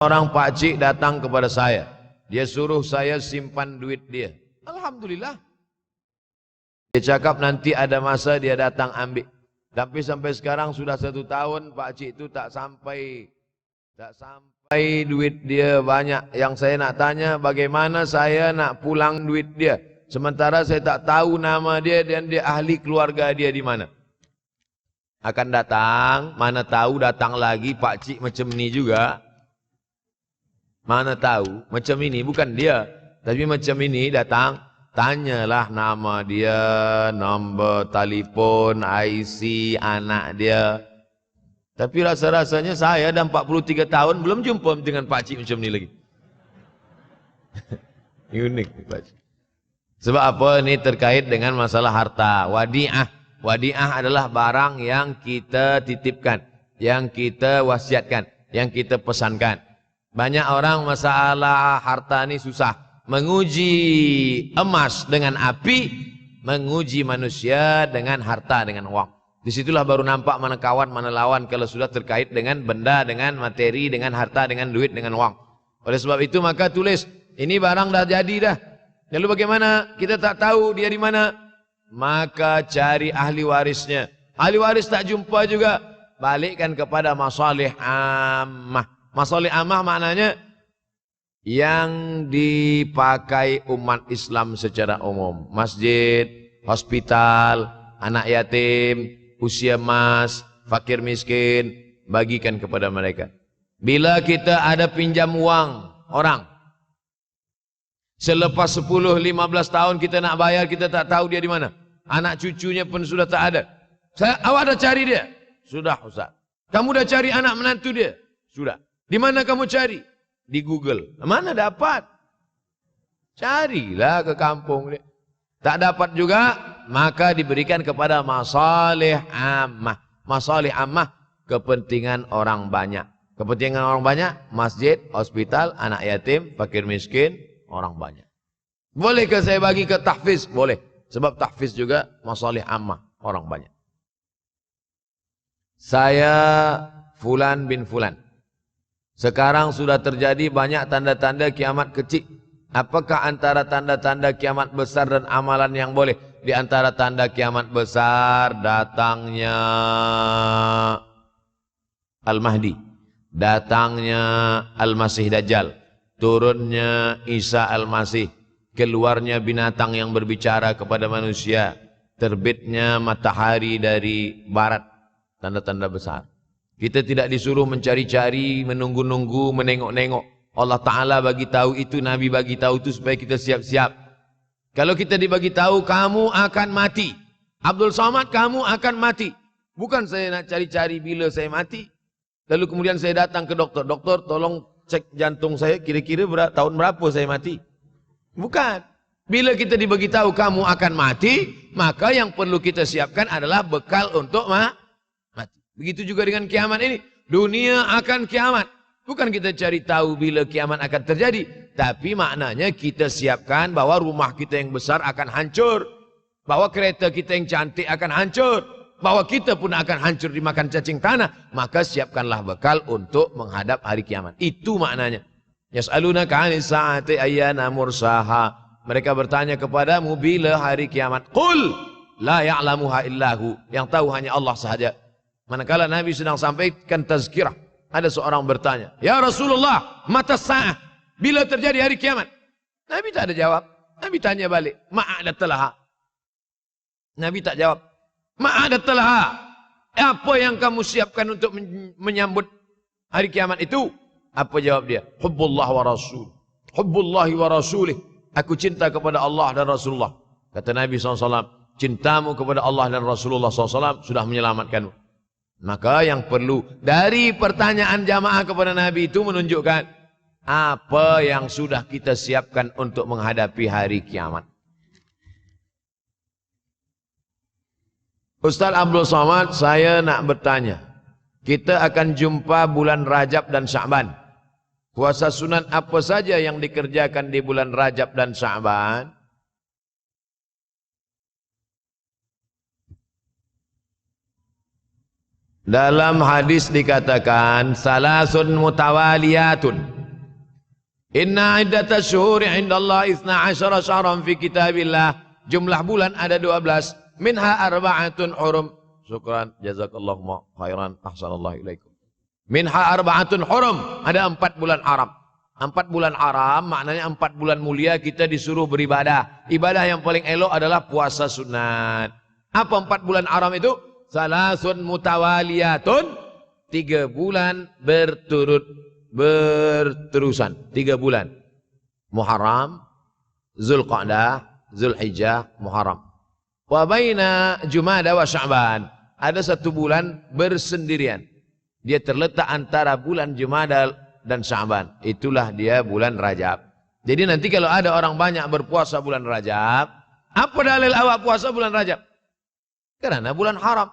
Orang pakcik datang kepada saya, dia suruh saya simpan duit dia. Alhamdulillah. Dia cakap nanti ada masa dia datang ambil. Tapi sampai sekarang sudah 1 tahun pakcik itu tak sampai duit dia banyak. Yang saya nak tanya, bagaimana saya nak pulang duit dia, sementara saya tak tahu nama dia dan dia ahli keluarga dia di mana. Akan datang, mana tahu datang lagi pakcik macam ni juga. Mana tahu macam ini, bukan dia, tapi macam ini datang, tanyalah nama dia, nombor telefon, IC anak dia. Tapi rasa-rasanya saya dah 43 tahun belum jumpa dengan pakcik macam ni lagi. Unik pakcik. Sebab apa? Ini terkait dengan masalah harta. Wadi'ah. Wadi'ah adalah barang yang kita titipkan, yang kita wasiatkan, yang kita pesankan. Banyak orang masalah harta ini susah. Menguji emas dengan api, menguji manusia dengan harta, dengan uang. Disitulah baru nampak mana kawan, mana lawan kalau sudah terkait dengan benda, dengan materi, dengan harta, dengan duit, dengan uang. Oleh sebab itu maka tulis, ini barang dah jadi dah. Lalu bagaimana? Kita tak tahu dia di mana. Maka cari ahli warisnya. Ahli waris tak jumpa juga, balikkan kepada masalih ammah. Masalih ammah maknanya yang dipakai umat Islam secara umum. Masjid, hospital, anak yatim, usia mas, fakir miskin, bagikan kepada mereka. Bila kita ada pinjam uang orang, selepas 10-15 tahun kita nak bayar, kita tak tahu dia di mana. Anak cucunya pun sudah tak ada. Awak dah cari dia? Sudah Ustaz. Kamu dah cari anak menantu dia? Sudah. Di mana kamu cari? Di Google. Mana dapat? Carilah ke kampung dia. Tak dapat juga, maka diberikan kepada masalih ammah. Masalih ammah, kepentingan orang banyak. Kepentingan orang banyak, masjid, hospital, anak yatim, fakir miskin, orang banyak. Bolehkah saya bagi ke tahfiz? Boleh. Sebab tahfiz juga masalih ammah, orang banyak. Saya Fulan bin Fulan. Sekarang sudah terjadi banyak tanda-tanda kiamat kecil. Apakah antara tanda-tanda kiamat besar dan amalan yang boleh? Di antara tanda kiamat besar, datangnya Al-Mahdi, datangnya Al-Masih Dajjal, turunnya Isa Al-Masih, keluarnya binatang yang berbicara kepada manusia, terbitnya matahari dari barat. Tanda-tanda besar. Kita tidak disuruh mencari-cari, menunggu-nunggu, menengok-nengok. Allah Ta'ala bagi tahu itu, Nabi bagi tahu itu supaya kita siap-siap. Kalau kita dibagi tahu, kamu akan mati. Abdul Somad, kamu akan mati. Bukan saya nak cari-cari bila saya mati. Lalu kemudian saya datang ke doktor. Doktor, tolong cek jantung saya, kira-kira tahun berapa saya mati. Bukan. Bila kita dibagi tahu kamu akan mati, maka yang perlu kita siapkan adalah bekal untuk mati. Begitu juga dengan kiamat ini. Dunia akan kiamat. Bukan kita cari tahu bila kiamat akan terjadi. Tapi maknanya kita siapkan bahwa rumah kita yang besar akan hancur. Bahwa kereta kita yang cantik akan hancur. Bahwa kita pun akan hancur dimakan cacing tanah. Maka siapkanlah bekal untuk menghadap hari kiamat. Itu maknanya. Yas'alunaka 'anis sa'ati ayyana mursaha. Mereka bertanya kepadamu bila hari kiamat. Qul la ya'lamuha illahu. Yang tahu hanya Allah sahaja. Manakala Nabi sedang sampaikan tazkirah, ada seorang bertanya, "Ya Rasulullah, mata sa'ah? Bila terjadi hari kiamat?" Nabi tak ada jawab. Nabi tanya balik, "Ma'adatalaha?" Nabi tak jawab. "Ma'adatalaha?" Apa yang kamu siapkan untuk menyambut hari kiamat itu? Apa jawab dia? "Hubbullah wa rasul. Hubbullahi wa rasulih." Aku cinta kepada Allah dan Rasulullah. Kata Nabi SAW, cintamu kepada Allah dan Rasulullah SAW sudah menyelamatkanmu. Maka yang perlu dari pertanyaan jamaah kepada Nabi itu menunjukkan apa yang sudah kita siapkan untuk menghadapi hari kiamat. Ustaz Abdul Somad, saya nak bertanya. Kita akan jumpa bulan Rajab dan Sya'ban. Puasa sunat apa saja yang dikerjakan di bulan Rajab dan Sya'ban? Dalam hadis dikatakan salasun mutawaliyatun. Inna iddatash syuhuri 'indallahi 12 syahran fi kitabillah. Jumlah bulan ada 12. Minha arba'atun hurum. Syukran jazakallahu khairan ahsanallahu ilaikum. Minha arba'atun hurum. Ada 4 bulan haram. 4 bulan haram maknanya 4 bulan mulia kita disuruh beribadah. Ibadah yang paling elok adalah puasa sunat. Apa 4 bulan haram itu? Salasun mutawaliyatun, 3 bulan berterusan, 3 bulan. Muharram, Zulqa'dah, Zulhijjah, Muharram. Wa baina Jumada wa Sya'ban. Ada 1 bulan bersendirian. Dia terletak antara bulan Jumada dan Sya'ban. Itulah dia bulan Rajab. Jadi nanti kalau ada orang banyak berpuasa bulan Rajab, apa dalil awak puasa bulan Rajab? Karena bulan haram.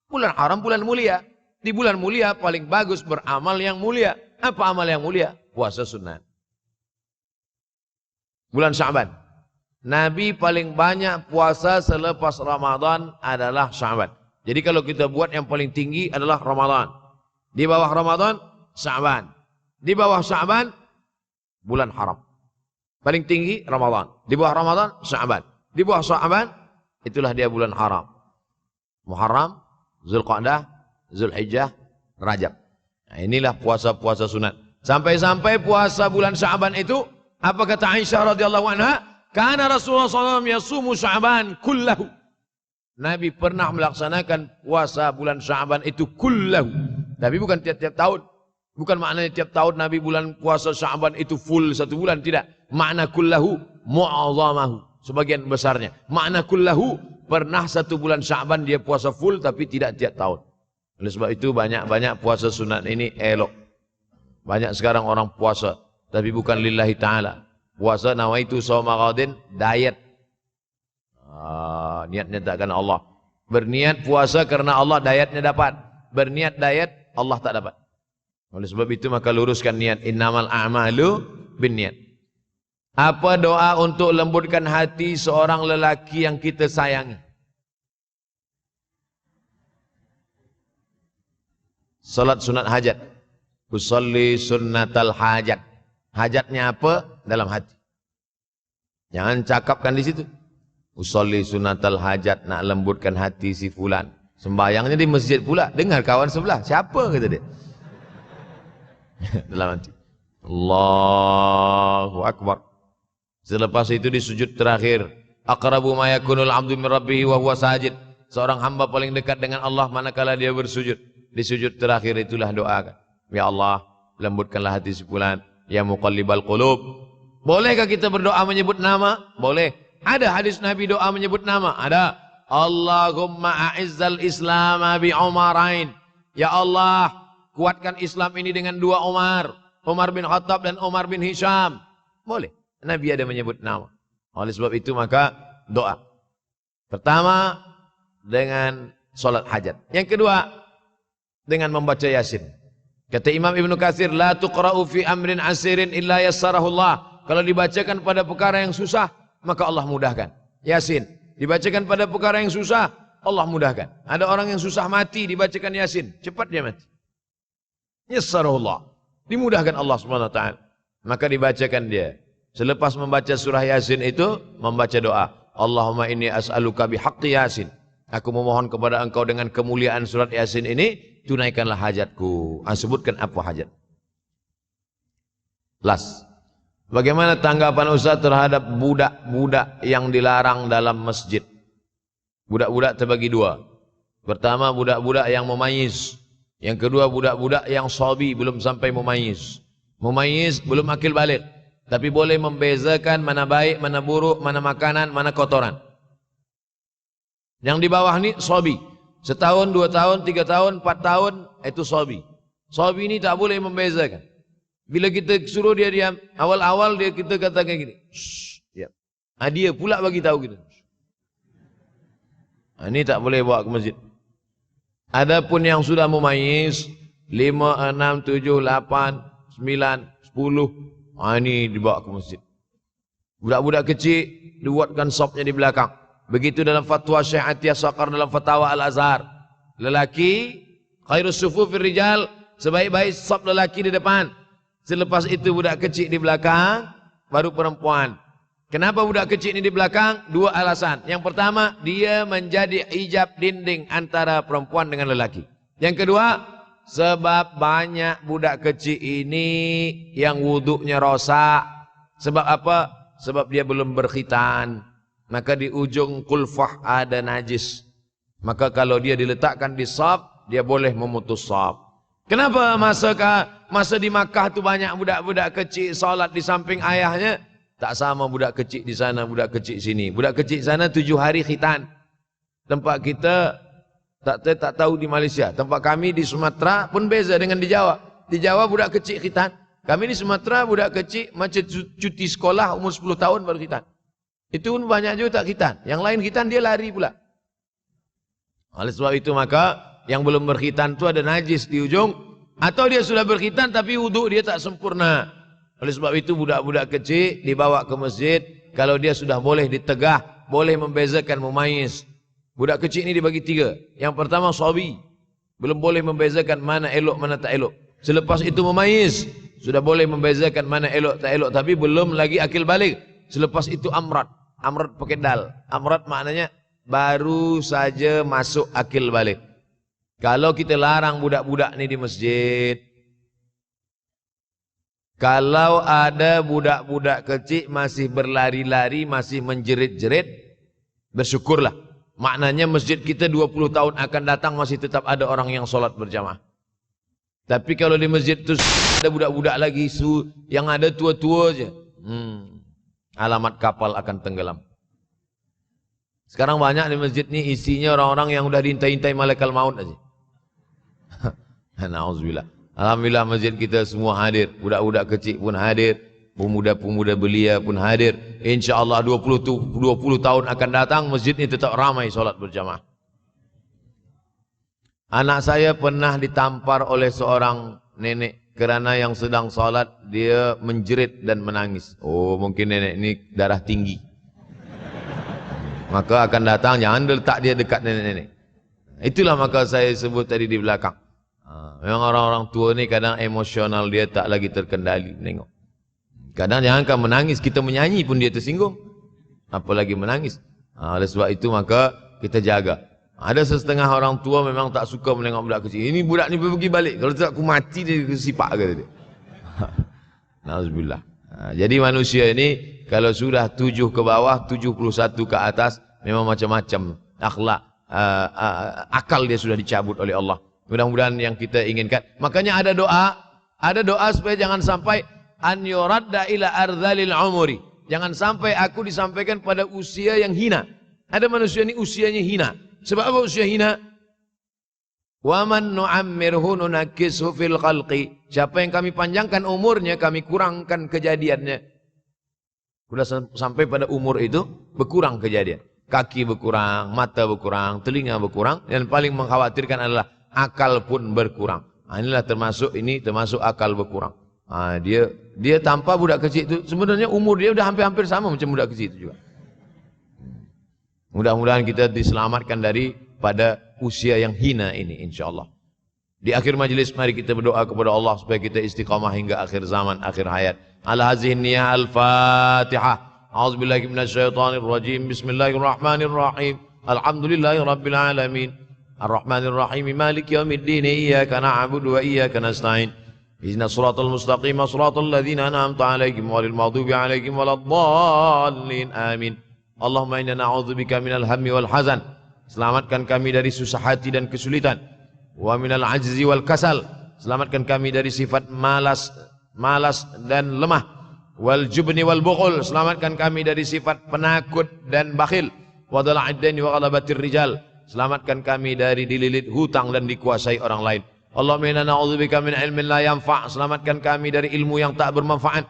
Bulan haram, bulan mulia. Di bulan mulia paling bagus beramal yang mulia. Apa amal yang mulia? Puasa sunat. Bulan Sya'ban. Nabi paling banyak puasa selepas Ramadan adalah Sya'ban. Jadi kalau kita buat yang paling tinggi adalah Ramadan. Di bawah Ramadan, Sya'ban. Di bawah Sya'ban, bulan haram. Paling tinggi Ramadan. Di bawah Ramadan, Sya'ban. Di bawah Sya'ban, itulah dia bulan haram. Muharram, Zulqa'dah, Zulhijjah, Rajab. Nah, inilah puasa-puasa sunat. Sampai-sampai puasa bulan Sya'ban itu, apa kata Aisyah radhiyallahu anha? Karena Rasulullah SAW yasumu Sya'ban kullahu. Nabi pernah melaksanakan puasa bulan Sya'ban itu kullahu. Tapi bukan tiap-tiap tahun. Bukan maknanya tiap tahun Nabi bulan puasa Sya'ban itu full 1 bulan. Tidak. Makna kullahu mu'azzamahu. Sebagian besarnya. Makna kullahu, pernah 1 bulan Sya'ban dia puasa full tapi tidak tiap tahun. Oleh sebab itu banyak-banyak puasa sunat ini elok. Banyak sekarang orang puasa tapi bukan lillahi ta'ala. Puasa nawaitu shauma ghadin, diet. Niatnya tak karena Allah. Berniat puasa karena Allah, dietnya dapat. Berniat diet, Allah tak dapat. Oleh sebab itu maka luruskan niat. Innamal a'malu binniat. Apa doa untuk lembutkan hati seorang lelaki yang kita sayangi? Salat sunat hajat. Usolli sunnatal hajat. Hajatnya apa? Dalam hati. Jangan cakapkan di situ. Usolli sunnatal hajat, nak lembutkan hati si fulan. Sembayangnya di masjid pula. Dengar kawan sebelah. Siapa kata dia? Dalam hati. Allahu Akbar. Selepas itu di sujud terakhir. Aqrabu ma yakunul abdu min rabbih wa huwa sajid. Seorang hamba paling dekat dengan Allah manakala dia bersujud. Di sujud terakhir itulah doakan. Ya Allah, lembutkanlah hati si fulan. Ya muqallibal qulub. Bolehkah kita berdoa menyebut nama? Boleh. Ada hadis Nabi doa menyebut nama? Ada. Allahumma a'izzal Islam bi Umarain. Ya Allah, kuatkan Islam ini dengan 2 Umar. Umar bin Khattab dan Umar bin Hisham. Boleh. Nabi ada menyebut nama. Oleh sebab itu maka doa. Pertama dengan solat hajat. Yang kedua dengan membaca Yasin. Kata Imam Ibnu Katsir, la tuqra'u fi amrin asirin illa yassarahullah. Kalau dibacakan pada perkara yang susah, maka Allah mudahkan. Yasin. Dibacakan pada perkara yang susah, Allah mudahkan. Ada orang yang susah mati, dibacakan Yasin, cepat dia mati. Yassarahullah. Dimudahkan Allah Subhanahu wa taala. Maka dibacakan dia. Selepas membaca surah Yasin itu, membaca doa. Allahumma inni as'aluka bihaqqi Yasin. Aku memohon kepada engkau dengan kemuliaan surat Yasin ini, tunaikanlah hajatku. Sebutkan apa hajat. Last. Bagaimana tanggapan Ustaz terhadap budak-budak yang dilarang dalam masjid? Budak-budak terbagi 2. Pertama, budak-budak yang mumayyiz. Yang kedua, budak-budak yang sabi, belum sampai mumayyiz. Mumayyiz belum akil balik, tapi boleh membezakan mana baik, mana buruk, mana makanan, mana kotoran. Yang di bawah ini sabi. Setahun, 2 tahun, 3 tahun, 4 tahun, itu sabi. Sabi ini tak boleh membezakan. Bila kita suruh dia diam, awal-awal kita katakan gini, diam. Dia pula bagi tahu kita. Ini tak boleh bawa ke masjid. Adapun yang sudah mumayyiz 5, 6, 7, 8, 9, 10, ini dibawa ke masjid. Budak-budak kecil dibuatkan sopnya di belakang. Begitu dalam fatwa Syekh Atiyah Saqar dalam fatwa Al-Azhar. Lelaki Khairus sufufir rijal, sebaik-baik saf lelaki di depan. Selepas itu budak kecil di belakang, baru perempuan. Kenapa budak kecil ini di belakang? Dua alasan. Yang pertama, dia menjadi hijab dinding antara perempuan dengan lelaki. Yang kedua, sebab banyak budak kecil ini yang wuduknya rosak. Sebab apa? Sebab dia belum berkhitan. Maka di ujung kulfah ada najis. Maka kalau dia diletakkan di saf, dia boleh memutus saf. Kenapa masa di Makkah tu banyak budak-budak kecil salat di samping ayahnya? Tak sama budak kecil di sana, budak kecil sini. Budak kecil sana 7 hari khitan. Tempat kita tak tahu di Malaysia. Tempat kami di Sumatera pun beza dengan di Jawa. Di Jawa budak kecil khitan. Kami di Sumatera budak kecil macam cuti sekolah umur 10 tahun baru khitan. Itu pun banyak juga tak khitan. Yang lain khitan dia lari pula. Oleh sebab itu maka yang belum berkhitan itu ada najis di ujung. Atau dia sudah berkhitan tapi wuduk dia tak sempurna. Oleh sebab itu budak-budak kecil dibawa ke masjid. Kalau dia sudah boleh ditegah, boleh membezakan, memayis. Budak kecil ini dibagi 3. Yang pertama sabi. Belum boleh membezakan mana elok, mana tak elok. Selepas itu memayis. Sudah boleh membezakan mana elok, tak elok. Tapi belum lagi akil balik. Selepas itu amrat. Amrat pakai dal. Amrat maknanya baru saja masuk akil balik. Kalau kita larang budak-budak ni di masjid, kalau ada budak-budak kecil masih berlari-lari, masih menjerit-jerit, bersyukurlah. Maknanya masjid kita 20 tahun akan datang masih tetap ada orang yang solat berjamaah. Tapi kalau di masjid itu ada budak-budak lagi, yang ada tua-tua aja. Alamat kapal akan tenggelam. Sekarang banyak di masjid ni isinya orang-orang yang sudah diintai-intai malaikat maut aja. Nauzubillah. Alhamdulillah masjid kita semua hadir. Budak-budak kecil pun hadir. Pemuda-pemuda belia pun hadir. InsyaAllah 20 tahun akan datang masjid ini tetap ramai solat berjamaah. Anak saya pernah ditampar oleh seorang nenek. Kerana yang sedang salat dia menjerit dan menangis. Oh mungkin nenek ini darah tinggi. Maka akan datang, jangan letak dia dekat nenek-nenek. Itulah maka saya sebut tadi di belakang. Memang orang-orang tua ni kadang emosional dia tak lagi terkendali. Tengok. Kadang jangankan menangis, kita menyanyi pun dia tersinggung. Apalagi menangis. Oleh sebab itu maka kita jaga. Ada setengah orang tua memang tak suka menengok budak kecil. Ini budak ni pergi balik. Kalau tak aku mati dia sipak kata dia. Nauzubillah. Jadi manusia ini kalau sudah 7 ke bawah, 71 ke atas memang macam-macam akhlak, akal dia sudah dicabut oleh Allah. Mudah-mudahan yang kita inginkan. Makanya ada doa supaya jangan sampai an yuradda ila ardhalil umuri. Jangan sampai aku disampaikan pada usia yang hina. Ada manusia ini usianya hina. Sebab apa usia hina? Wa man nu'ammirhu nunakkishu fil khalqi. Siapa yang kami panjangkan umurnya, kami kurangkan kejadiannya. Sudah sampai pada umur itu berkurang kejadian. Kaki berkurang, mata berkurang, telinga berkurang, dan paling mengkhawatirkan adalah akal pun berkurang. Inilah termasuk akal berkurang. Dia tanpa budak kecil itu sebenarnya umur dia sudah hampir-hampir sama macam budak kecil itu juga. Mudah-mudahan kita diselamatkan daripada usia yang hina ini insyaAllah. Di akhir majlis mari kita berdoa kepada Allah supaya kita istiqamah hingga akhir zaman, akhir hayat. Ala hazihi niyah al-Fatihah. A'udzubillahi minasyaitonir rajim. Bismillahirrahmanirrahim. Alhamdulillahi rabbil alamin. Ar-Rahmanir Rahim. Maliki yaumiddin. Iyyaka na'budu wa iyyaka nasta'in. Ihdinas siratal mustaqim. Siratal ladzina an'amta 'alaihim ghairil maghdubi 'alaihim waladdallin. Amin. Allahumma inna na'udzubika minal hammi wal hazan. Selamatkan kami dari susah hati dan kesulitan. Wa minal ajzi wal kasal. Selamatkan kami dari sifat malas dan lemah. Wal jubni wal bukhul. Selamatkan kami dari sifat penakut dan bakhil. Wa dhala'id daini wa ghalabatir rijal. Selamatkan kami dari dililit hutang dan dikuasai orang lain. Allahumma inna na'udzubika min ilmin la yanfa'. Selamatkan kami dari ilmu yang tak bermanfaat.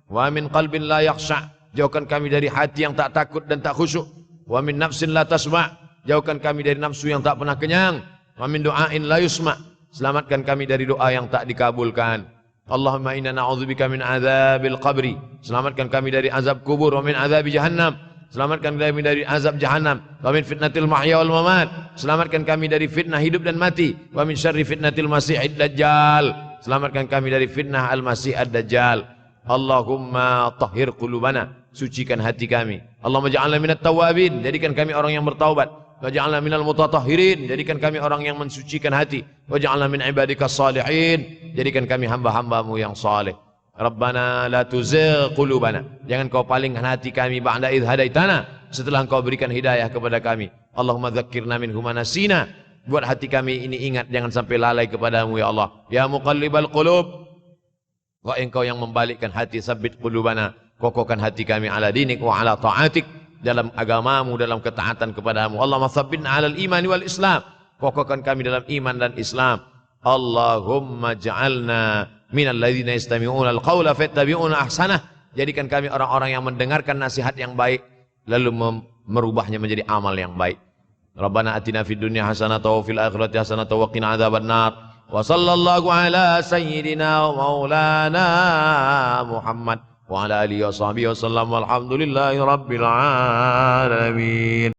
Wa min qalbin la yakhsha'. Jauhkan kami dari hati yang tak takut dan tak khusyuk. Wa min nafsin la tasma'. Jauhkan kami dari nafsu yang tak pernah kenyang. Wa min du'ain la yusma'. Selamatkan kami dari doa yang tak dikabulkan. Allahumma inna na'udzubika min azabil qabri. Selamatkan kami dari azab kubur. Wa min azabi jahannam. Selamatkan kami dari azab jahannam. Wa min fitnatil mahya wal mamat. Selamatkan kami dari fitnah hidup dan mati. Wa min syarri fitnatil masiihid dajjal. Selamatkan kami dari fitnah al-masih ad-dajjal. Allahumma tahhir qulubana. Sucikan hati kami. Allahumma ja'alna minat tawabin. Jadikan kami orang yang bertaubat. Waj'alna minal mutatahhirin. Jadikan kami orang yang mensucikan hati. Waj'alna min ibadikas salihin. Jadikan kami hamba-hambamu yang saleh. Rabbana la tuzigh qulubana. Jangan kau palingkan hati kami ba'da idh hadaitana, setelah engkau berikan hidayah kepada kami. Allahumma dzakkirna minhu ma nasina. Buat hati kami ini ingat, jangan sampai lalai kepadamu ya Allah. Ya muqallibal qulub. Wa engkau yang membalikkan hati, sabbit qulubana. Kokohkan hati kami ala dinik wa ala ta'atik, dalam agamamu, dalam ketaatan kepadamu. Allahumma tsabbitna ala al-iman wal islam. Kokohkan kami dalam iman dan Islam. Allahumma ja'alna minal ladzina yastami'una al-qaula fayattabi'una ahsanah. Jadikan kami orang-orang yang mendengarkan nasihat yang baik lalu merubahnya menjadi amal yang baik. Rabbana atina fid dunya hasanatan wa fil akhirati hasanatan wa qina adzabannar. Wa sallallahu ala sayyidina wa maulana Muhammad wa ala alihi wa sahbihi wa sallam. Walhamdulillahi rabbil alamin.